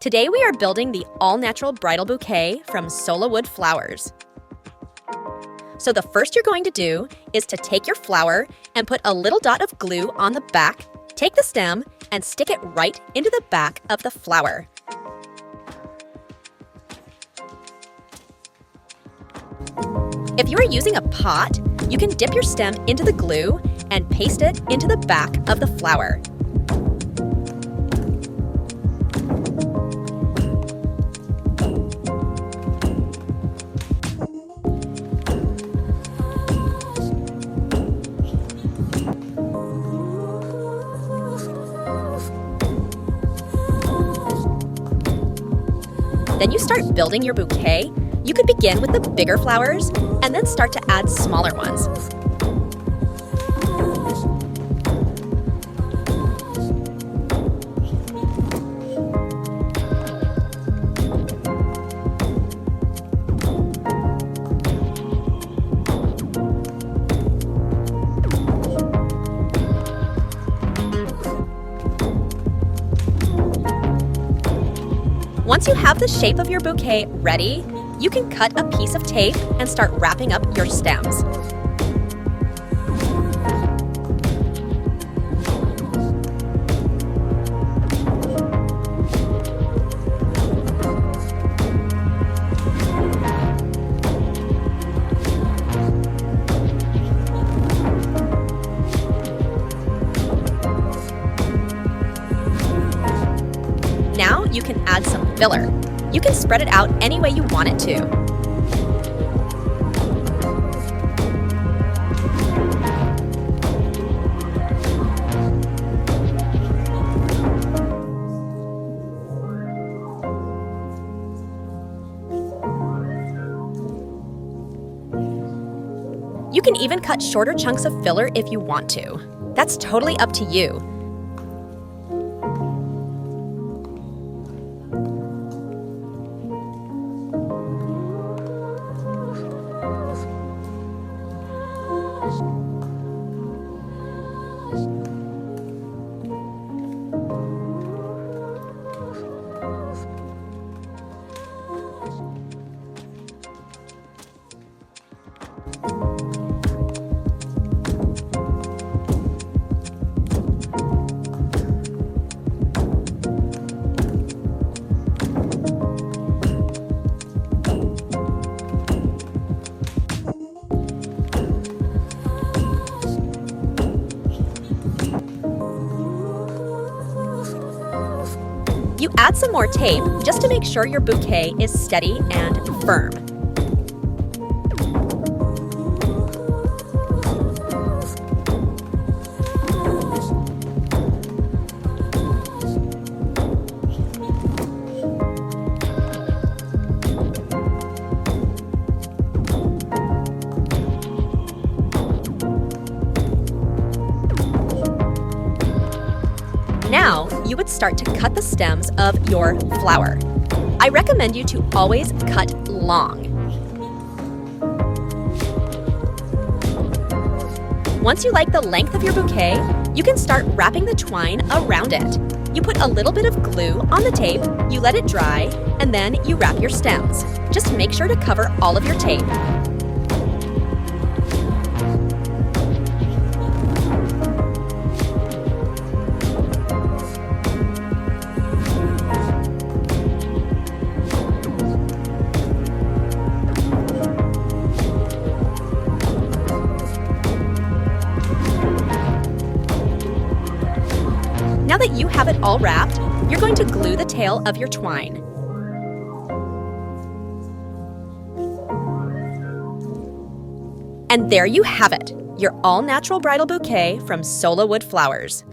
Today we are building the all-natural bridal bouquet from Sola wood flowers. So the first you're going to do is to take your flower and put a little dot of glue on the back, take the stem, and stick it right into the back of the flower. If you are using a pot, you can dip your stem into the glue and paste it into the back of the flower. Then you start building your bouquet. You could begin with the bigger flowers and then start to add smaller ones. Once you have the shape of your bouquet ready, you can cut a piece of tape and start wrapping up your stems. Now you can add some filler. You can spread it out any way you want it to. You can even cut shorter chunks of filler if you want to. That's totally up to you. You add some more tape just to make sure your bouquet is steady and firm. Now, you would start to cut the stems of your flower. I recommend you to always cut long. Once you like the length of your bouquet, you can start wrapping the twine around it. You put a little bit of glue on the tape, you let it dry, and then you wrap your stems. Just make sure to cover all of your tape. Now that you have it all wrapped, you're going to glue the tail of your twine. And there you have it, your all-natural bridal bouquet from Sola wood flowers.